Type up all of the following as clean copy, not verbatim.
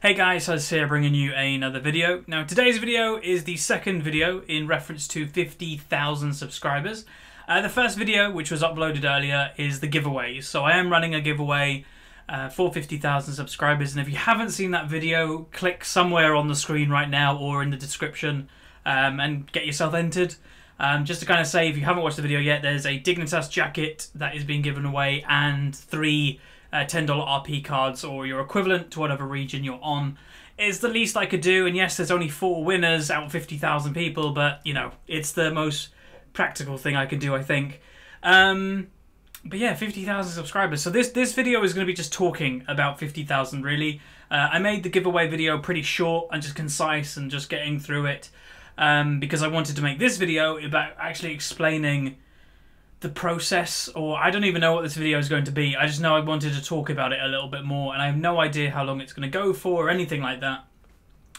Hey guys, Huzz here bringing you another video. Now today's video is the second video in reference to 50,000 subscribers. The first video, which was uploaded earlier, is the giveaway. So I am running a giveaway for 50,000 subscribers, and if you haven't seen that video, click somewhere on the screen right now or in the description and get yourself entered. Just to kind of say, if you haven't watched the video yet, there's a Dignitas jacket that is being given away and 3 $10 RP cards, or your equivalent to whatever region you're on. It's the least I could do, and yes, there's only 4 winners out of 50,000 people, but, you know, it's the most practical thing I can do, I think. But yeah, 50,000 subscribers. So this video is going to be just talking about 50,000, really. I made the giveaway video pretty short and just concise and just getting through it, because I wanted to make this video about actually explaining the process, or I don't even know what this video is going to be. I just know I wanted to talk about it a little bit more, and I have no idea how long it's going to go for or anything like that.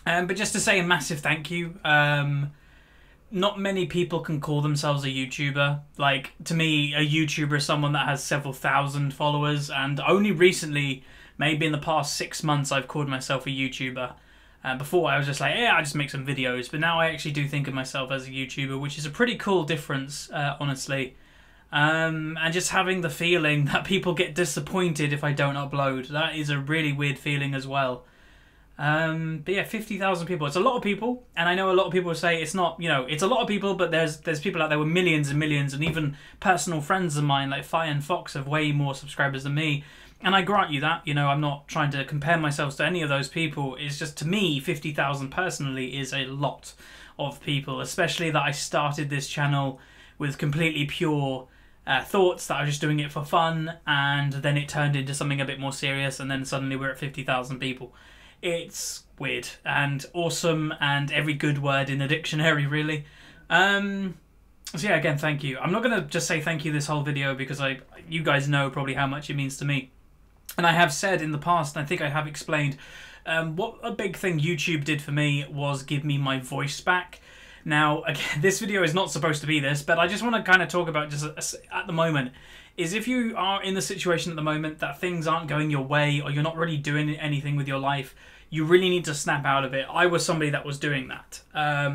But just to say a massive thank you. Not many people can call themselves a YouTuber. Like, to me, a YouTuber is someone that has several thousand followers, and only recently, maybe in the past 6 months, I've called myself a YouTuber. Before I was just like, yeah, I just make some videos, but now I actually do think of myself as a YouTuber, which is a pretty cool difference, honestly. And just having the feeling that people get disappointed if I don't upload. That is a really weird feeling as well. But yeah, 50,000 people. It's a lot of people, and I know a lot of people say it's not, you know, it's a lot of people, but there's people out there with millions and millions, and even personal friends of mine like Fi and Fox have way more subscribers than me. And I grant you that, you know, I'm not trying to compare myself to any of those people. It's just, to me, 50,000 personally is a lot of people, especially that I started this channel with completely pure thoughts that I was just doing it for fun, and then it turned into something a bit more serious, and then suddenly we're at 50,000 people. It's weird and awesome and every good word in the dictionary, really. So yeah, again, thank you. I'm not going to just say thank you this whole video, because you guys know probably how much it means to me. And I have said in the past, and I think I have explained, what a big thing YouTube did for me was give me my voice back. Now, again, this video is not supposed to be this, but I just want to kind of talk about, just at the moment, is if you are in the situation at the moment that things aren't going your way, or you're not really doing anything with your life, you really need to snap out of it. I was somebody that was doing that.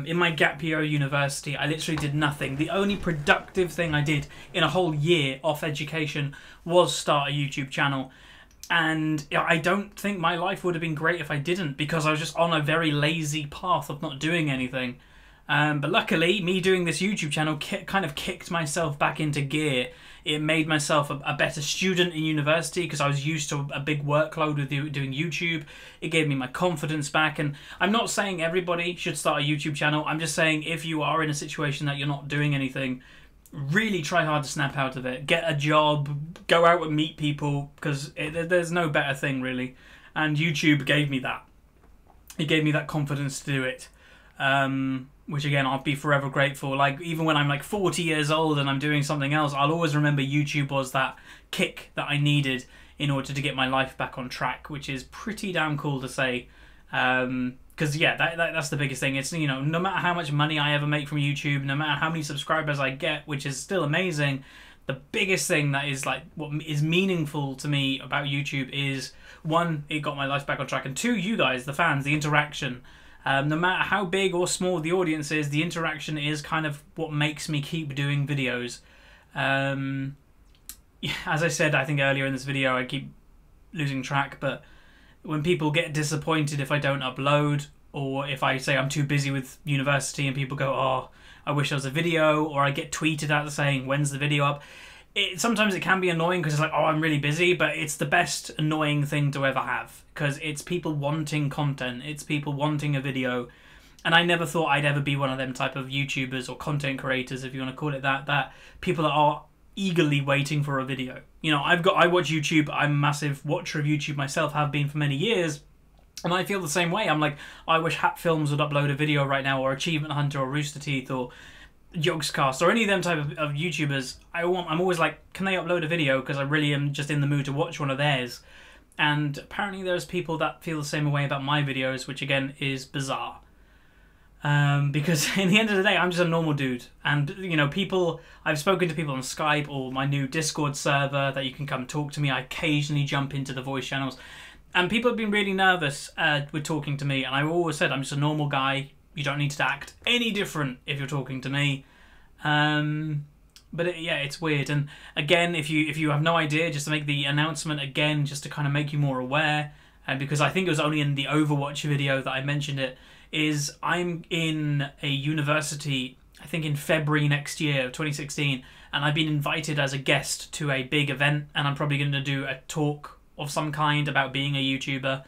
In my gap year at university, I literally did nothing. The only productive thing I did in a whole year off education was start a YouTube channel. And I don't think my life would have been great if I didn't, because I was just on a very lazy path of not doing anything. But luckily, me doing this YouTube channel kind of kicked myself back into gear. It made myself a better student in university, because I was used to a big workload with doing YouTube. It gave me my confidence back. And I'm not saying everybody should start a YouTube channel. I'm just saying, if you are in a situation that you're not doing anything, really try hard to snap out of it. Get a job, go out and meet people, because there's no better thing, really. And YouTube gave me that. It gave me that confidence to do it. Which, again, I'll be forever grateful. Like, even when I'm like 40 years old and I'm doing something else, I'll always remember YouTube was that kick that I needed in order to get my life back on track, which is pretty damn cool to say. Because, yeah, that's the biggest thing. It's, you know, no matter how much money I ever make from YouTube, no matter how many subscribers I get, which is still amazing, the biggest thing that is, like, what is meaningful to me about YouTube is, 1, it got my life back on track, and 2, you guys, the fans, the interaction. No matter how big or small the audience is, the interaction is kind of what makes me keep doing videos. As I said, I think earlier in this video, I keep losing track, but when people get disappointed if I don't upload, or if I say I'm too busy with university and people go, oh, I wish there was a video, or I get tweeted out saying, when's the video up? Sometimes it can be annoying, because it's like, oh, I'm really busy, but it's the best annoying thing to ever have, because it's people wanting content, it's people wanting a video, and I never thought I'd ever be one of them type of YouTubers or content creators, if you want to call it that people are eagerly waiting for a video. You know, I watch YouTube, I'm a massive watcher of YouTube myself, have been for many years, and I feel the same way. I'm like, I wish Hat Films would upload a video right now, or Achievement Hunter, or Rooster Teeth, or Yogscast, or any of them type of YouTubers. I'm always like, can they upload a video, because I really am just in the mood to watch one of theirs. And apparently there's people that feel the same way about my videos, which again is bizarre. Because in the end of the day, I'm just a normal dude, and you know, I've spoken to people on Skype or my new Discord server that you can come talk to me. I occasionally jump into the voice channels, And people have been really nervous with talking to me, and I always said I'm just a normal guy. You don't need to act any different if you're talking to me. But yeah, it's weird. And again, if you have no idea, just to make the announcement again, just to kind of make you more aware, because I think it was only in the Overwatch video that I mentioned it, is I'm in a university, I think in February next year, 2016, and I've been invited as a guest to a big event, and I'm probably going to do a talk of some kind about being a YouTuber.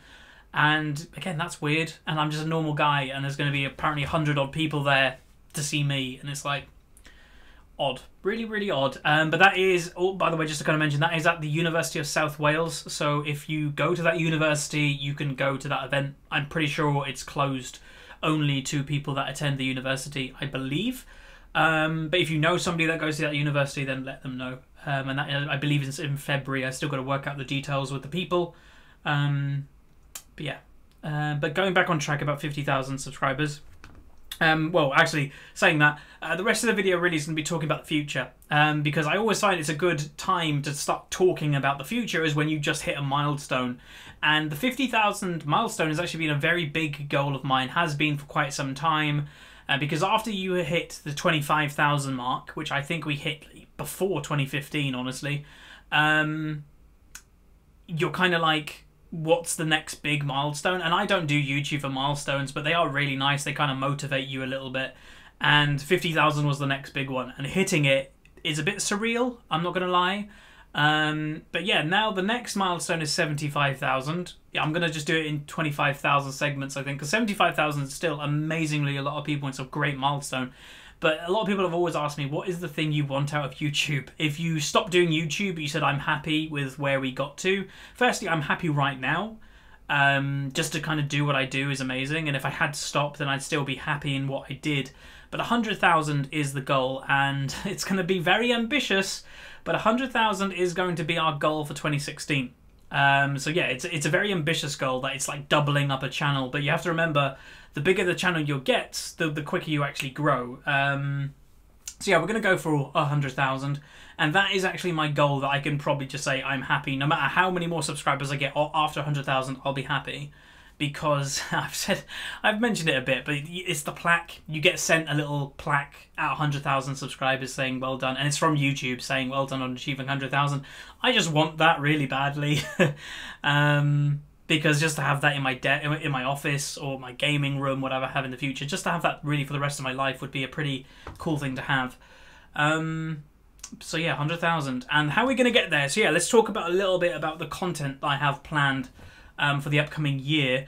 And again, that's weird, and I'm just a normal guy, and there's going to be apparently 100 odd people there to see me, and it's like odd, really, really odd. But that is, oh, by the way, just to kind of mention, that is at the University of South Wales. So if you go to that university, you can go to that event. I'm pretty sure it's closed only to people that attend the university, I believe. But if you know somebody that goes to that university, then let them know. And that, I believe it's in February. I still got to work out the details with the people. But yeah. But going back on track, about 50,000 subscribers. Well, actually, saying that, the rest of the video really is going to be talking about the future, because I always find it's a good time to start talking about the future is when you just hit a milestone. And the 50,000 milestone has actually been a very big goal of mine, has been for quite some time, because after you hit the 25,000 mark, which I think we hit before 2015, honestly, you're kind of like, what's the next big milestone? And I don't do YouTube for milestones, but they are really nice. They kind of motivate you a little bit. And 50,000 was the next big one. And hitting it is a bit surreal, I'm not going to lie. But yeah, now the next milestone is 75,000. Yeah, I'm going to just do it in 25,000 segments, I think. Because 75,000 is still amazingly a lot of people. It's a great milestone. But a lot of people have always asked me, what is the thing you want out of YouTube? If you stop doing YouTube, you said, I'm happy with where we got to. Firstly, I'm happy right now. Just to kind of do what I do is amazing. And if I had to stop, then I'd still be happy in what I did. But 100,000 is the goal, and it's going to be very ambitious. But 100,000 is going to be our goal for 2016. So yeah, it's a very ambitious goal that it's like doubling up a channel. But you have to remember, the bigger the channel you get, the quicker you actually grow. So yeah, we're going to go for 100,000. And that is actually my goal, that I can probably just say I'm happy. No matter how many more subscribers I get after 100,000, I'll be happy. Because I've mentioned it a bit, but it's the plaque. You get sent a little plaque at 100,000 subscribers saying well done. And it's from YouTube saying well done on achieving 100,000. I just want that really badly. Because just to have that in my office or my gaming room, whatever I have in the future, just to have that really for the rest of my life would be a pretty cool thing to have. So yeah, 100,000. And how are we going to get there? So yeah, let's talk about a little bit about the content that I have planned for the upcoming year.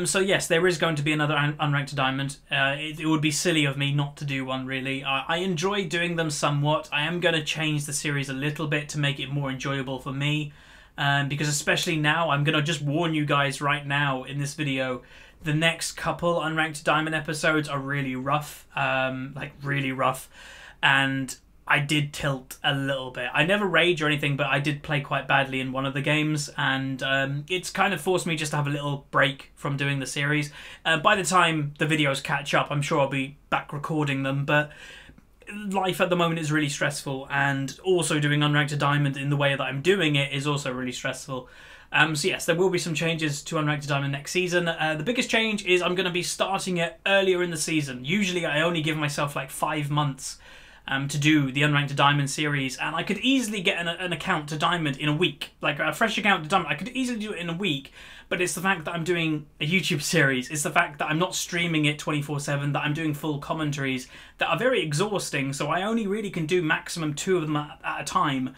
So yes, there is going to be another Unranked Diamond. It would be silly of me not to do one, really. I enjoy doing them somewhat. I am going to change the series a little bit to make it more enjoyable for me. Because especially now, I'm going to just warn you guys right now in this video, the next couple Unranked Diamond episodes are really rough. Like really rough. And I did tilt a little bit. I never rage or anything, but I did play quite badly in one of the games, and it's kind of forced me just to have a little break from doing the series. By the time the videos catch up, I'm sure I'll be back recording them, but life at the moment is really stressful, and also doing Unranked Diamond in the way that I'm doing it is also really stressful. So yes, there will be some changes to Unranked Diamond next season. The biggest change is I'm going to be starting it earlier in the season. Usually I only give myself like 5 months to do the Unranked Diamond series, and I could easily get an account to Diamond in a week. Like a fresh account to Diamond, I could easily do it in a week, but it's the fact that I'm doing a YouTube series, it's the fact that I'm not streaming it 24/7, that I'm doing full commentaries that are very exhausting, so I only really can do maximum 2 of them at a time.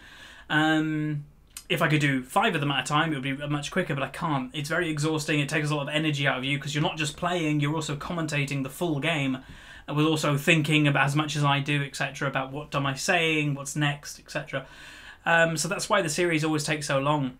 If I could do 5 of them at a time, it would be much quicker, but I can't. It's very exhausting, it takes a lot of energy out of you, because you're not just playing, you're also commentating the full game. I was also thinking about, as much as I do, etc., about what am I saying, what's next, etc. So that's why the series always takes so long.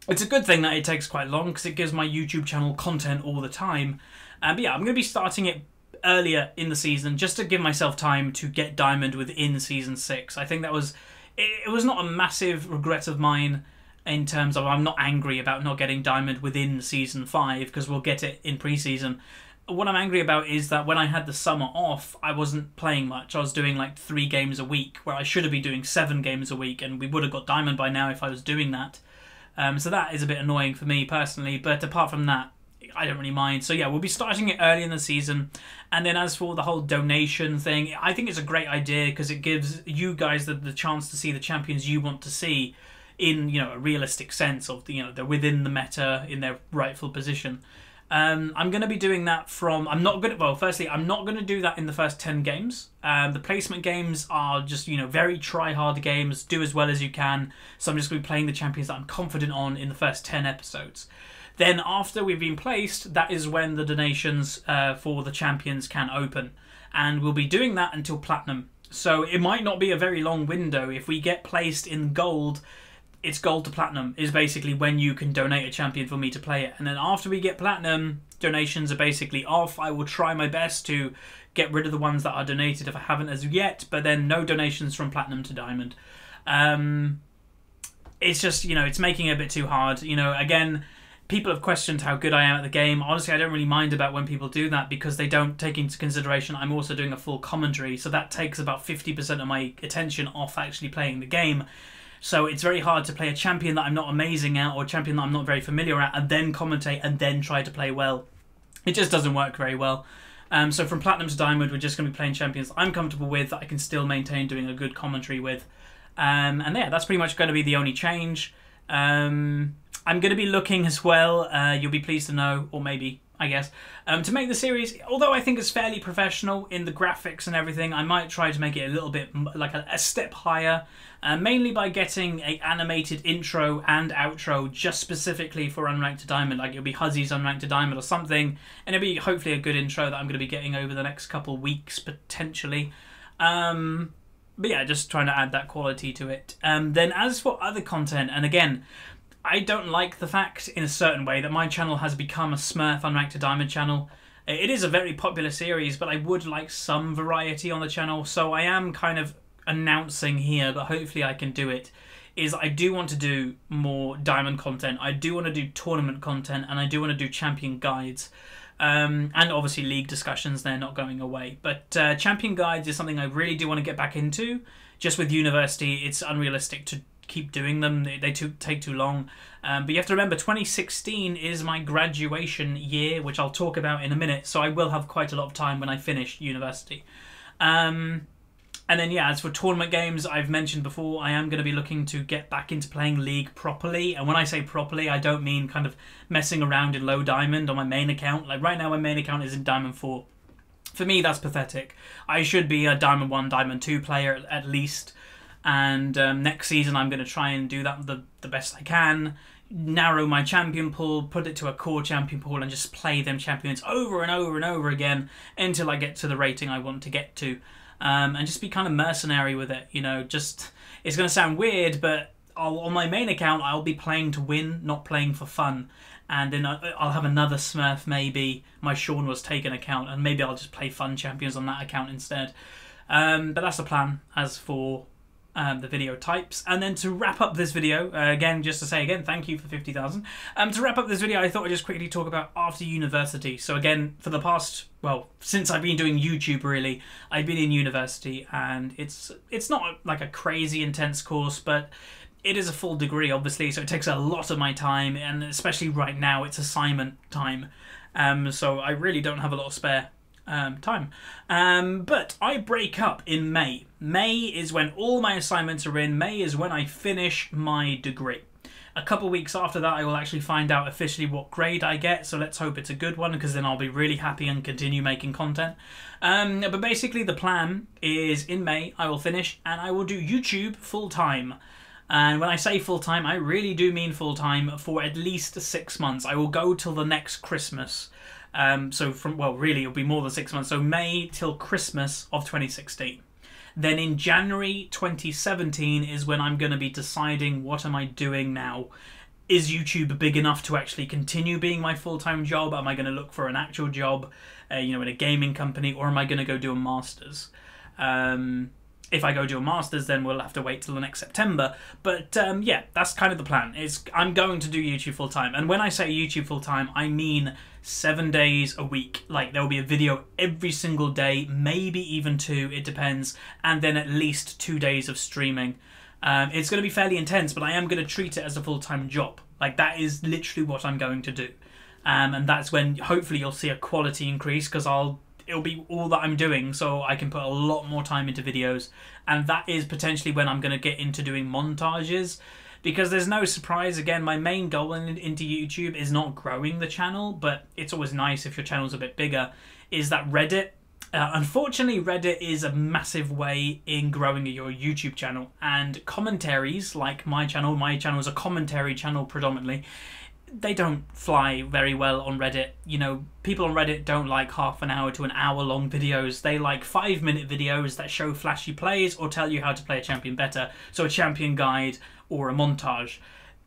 It's a good thing that it takes quite long, because it gives my YouTube channel content all the time. But yeah, I'm going to be starting it earlier in the season, just to give myself time to get Diamond within Season 6. I think that was... It was not a massive regret of mine, in terms of I'm not angry about not getting Diamond within Season 5, because we'll get it in pre-season. What I'm angry about is that when I had the summer off, I wasn't playing much. I was doing like 3 games a week, where I should have been doing 7 games a week, and we would have got Diamond by now if I was doing that. So that is a bit annoying for me personally, but apart from that, I don't really mind. So yeah, we'll be starting it early in the season. And then as for the whole donation thing, I think it's a great idea because it gives you guys the chance to see the champions you want to see in, you know, a realistic sense of, you know, they're within the meta in their rightful position. I'm going to be doing that from... firstly, I'm not going to do that in the first 10 games. The placement games are just, you know, very try-hard games, do as well as you can. So I'm just going to be playing the champions that I'm confident on in the first 10 episodes. Then after we've been placed, that is when the donations for the champions can open. And we'll be doing that until Platinum. So it might not be a very long window. If we get placed in Gold, it's Gold to Platinum is basically when you can donate a champion for me to play it. And then after we get Platinum, donations are basically off. I will try my best to get rid of the ones that are donated if I haven't as yet, but then no donations from Platinum to Diamond. It's just, you know, it's making it a bit too hard. You know, again, people have questioned how good I am at the game. Honestly, I don't really mind about when people do that because they don't take into consideration I'm also doing a full commentary, so that takes about 50% of my attention off actually playing the game. So it's very hard to play a champion that I'm not amazing at or a champion that I'm not very familiar at and then commentate and then try to play well. It just doesn't work very well. So from Platinum to Diamond, we're just going to be playing champions I'm comfortable with, that I can still maintain doing a good commentary with. And yeah, that's pretty much going to be the only change. I'm going to be looking as well, you'll be pleased to know, or maybe, I guess, to make the series, although I think it's fairly professional in the graphics and everything, I might try to make it a little bit like a step higher, mainly by getting an animated intro and outro just specifically for Unranked to Diamond, like it'll be Huzzy's Unranked to Diamond or something, and it'll be hopefully a good intro that I'm going to be getting over the next couple weeks, potentially. But yeah, just trying to add that quality to it. Then as for other content, and again, I don't like the fact, in a certain way, that my channel has become a Smurf Unranked to Diamond channel. It is a very popular series, but I would like some variety on the channel, so I am kind of announcing here, but hopefully I can do it, is I do want to do more Diamond content, I do want to do tournament content, and I do want to do champion guides. And obviously league discussions, they're not going away. But champion guides is something I really do want to get back into. Just with university, it's unrealistic to keep doing them. They take too long. But you have to remember, 2016 is my graduation year, which I'll talk about in a minute, so I will have quite a lot of time when I finish university. And then, yeah, as for tournament games, I've mentioned before, I am going to be looking to get back into playing League properly. And when I say properly, I don't mean kind of messing around in low diamond on my main account. Like right now, my main account is in Diamond 4. For me, that's pathetic. I should be a Diamond 1, Diamond 2 player at least. And next season, I'm going to try and do that the best I can. Narrow my champion pool, put it to a core champion pool, and just play them champions over and over and over again until I get to the rating I want to get to. And just be kind of mercenary with it, you know, just, it's going to sound weird, but on my main account, I'll be playing to win, not playing for fun. And then I'll have another Smurf, maybe, my Sean Was Taken account, and maybe I'll just play fun champions on that account instead. But that's the plan as for the video types. And then to wrap up this video, again, just to say again, thank you for 50,000. To wrap up this video, I thought I'd just quickly talk about after university. So again, for the past, well, since I've been doing YouTube really, I've been in university, and it's not like a crazy intense course, but it is a full degree, obviously, so it takes a lot of my time, and especially right now, it's assignment time. So I really don't have a lot of spare time. But I break up in May. May is when all my assignments are in. May is when I finish my degree. A couple weeks after that, I will actually find out officially what grade I get, so let's hope it's a good one, because then I'll be really happy and continue making content. But basically the plan is in May I will finish, and I will do YouTube full-time. And when I say full-time, I really do mean full-time for at least 6 months. I will go till the next Christmas. So from, well, really it'll be more than 6 months. So May till Christmas of 2016. Then in January 2017 is when I'm going to be deciding what am I doing now. Is YouTube big enough to actually continue being my full-time job? Am I going to look for an actual job, you know, in a gaming company, or am I going to go do a master's? If I go do a master's, then we'll have to wait till the next September. But yeah, that's kind of the plan. I'm going to do YouTube full-time. And when I say YouTube full-time, I mean 7 days a week. Like, there will be a video every single day, maybe even 2, it depends. And then at least 2 days of streaming. It's going to be fairly intense, but I am going to treat it as a full-time job. Like, that is literally what I'm going to do. And that's when hopefully you'll see a quality increase, because it'll be all that I'm doing, so I can put a lot more time into videos. And that is potentially when I'm going to get into doing montages, because there's no surprise. Again, my main goal into YouTube is not growing the channel, but it's always nice if your channel's a bit bigger, is that Reddit. Unfortunately, Reddit is a massive way in growing your YouTube channel, and commentaries like my channel is a commentary channel predominantly, they don't fly very well on Reddit. You know, people on Reddit don't like half an hour to an hour long videos. They like 5-minute videos that show flashy plays or tell you how to play a champion better. So a champion guide or a montage.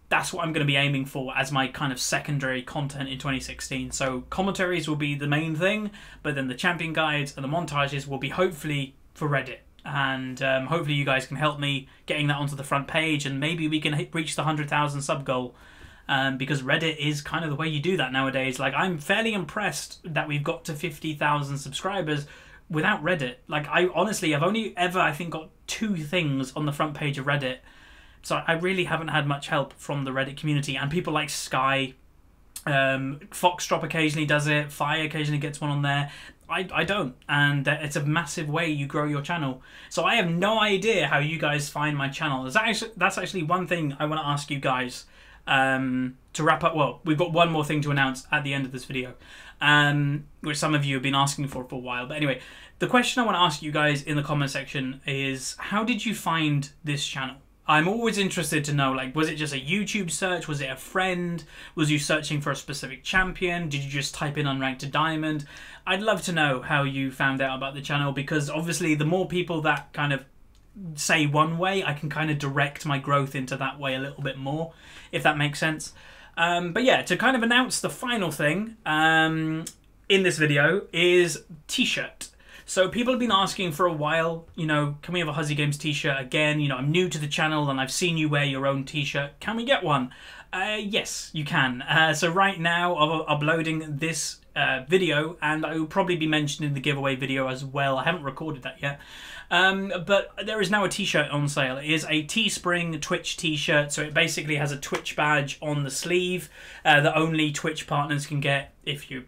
That's what I'm going to be aiming for as my kind of secondary content in 2016. So commentaries will be the main thing, but then the champion guides and the montages will be hopefully for Reddit. And hopefully you guys can help me getting that onto the front page, and maybe we can reach the 100,000 sub goal. Because Reddit is kind of the way you do that nowadays. Like, I'm fairly impressed that we've got to 50,000 subscribers without Reddit. Like, I've only ever, I think, got 2 things on the front page of Reddit. So I really haven't had much help from the Reddit community. And people like Sky, Foxdrop occasionally does it, Fi occasionally gets one on there. I don't, and it's a massive way you grow your channel. So I have no idea how you guys find my channel. That's actually one thing I want to ask you guys. To wrap up, well, we've got one more thing to announce at the end of this video, which some of you have been asking for a while. But anyway, the question I want to ask you guys in the comment section is, how did you find this channel? I'm always interested to know, like, was it just a YouTube search? Was it a friend? Was you searching for a specific champion? Did you just type in unranked to diamond? I'd love to know how you found out about the channel, because obviously the more people that kind of say one way, I can kind of direct my growth into that way a little bit more, if that makes sense. But yeah, to kind of announce the final thing in this video is t-shirt. So people have been asking for a while, you know, can we have a HuzzyGames t-shirt again? You know, I'm new to the channel and I've seen you wear your own t-shirt. Can we get one? Yes, you can. So right now I'm uploading this video, and I will probably be mentioned in the giveaway video as well. I haven't recorded that yet. But there is now a t-shirt on sale. It is a Teespring Twitch t-shirt, so it basically has a Twitch badge on the sleeve that only Twitch partners can get if you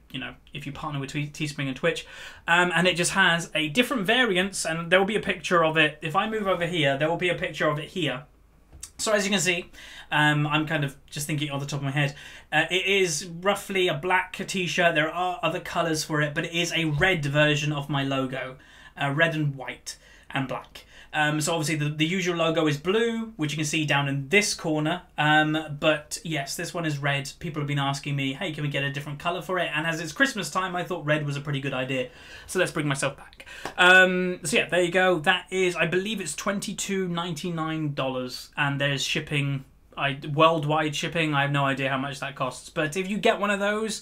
partner with Teespring and Twitch. And it just has a different variants, and there will be a picture of it. If I move over here, there will be a picture of it here. So as you can see, I'm kind of just thinking off the top of my head. It is roughly a black t-shirt. There are other colours for it, but it is a red version of my logo. Red and white and black. So obviously the usual logo is blue, which you can see down in this corner. But yes, this one is red. People have been asking me, hey, can we get a different colour for it? And as it's Christmas time, I thought red was a pretty good idea. So let's bring myself back. So yeah, there you go. That is, I believe it's $22.99, and there's shipping. Worldwide shipping. I have no idea how much that costs, but if you get one of those,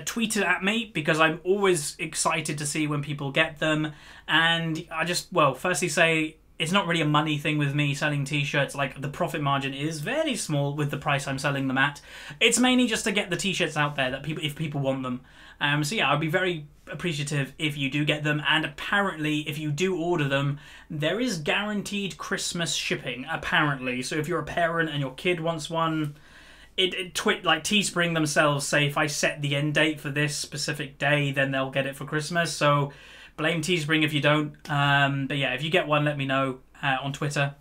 tweet it at me, because I'm always excited to see when people get them. And I just, well, firstly say it's not really a money thing with me selling t-shirts. Like, the profit margin is very small with the price I'm selling them at. It's mainly just to get the t-shirts out there that if people want them. So yeah, I'd be very appreciative if you do get them, and apparently if you do order them, there is guaranteed Christmas shipping, apparently. So if you're a parent and your kid wants one, like Teespring themselves say if I set the end date for this specific day, then they'll get it for Christmas. So blame Teespring if you don't. But yeah, if you get one, let me know on Twitter.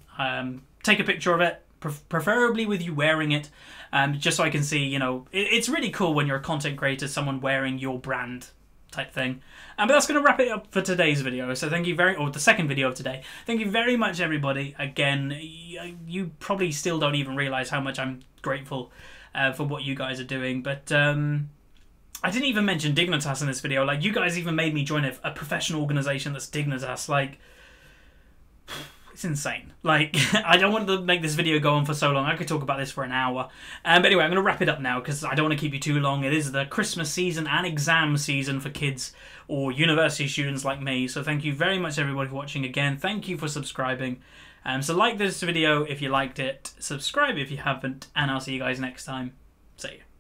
Take a picture of it, preferably with you wearing it, just so I can see, you know, it's really cool when you're a content creator, someone wearing your brand type thing. But that's going to wrap it up for today's video. So thank you or the second video of today. Thank you very much, everybody. Again, you probably still don't even realize how much I'm grateful for what you guys are doing. But I didn't even mention Dignitas in this video. Like, you guys even made me join a professional organization that's Dignitas. Like, it's insane. Like, I don't want to make this video go on for so long. I could talk about this for an hour. But anyway, I'm going to wrap it up now because I don't want to keep you too long. It is the Christmas season and exam season for kids or university students like me. So thank you very much, everybody, for watching again. Thank you for subscribing. So like this video if you liked it. Subscribe if you haven't. And I'll see you guys next time. See you.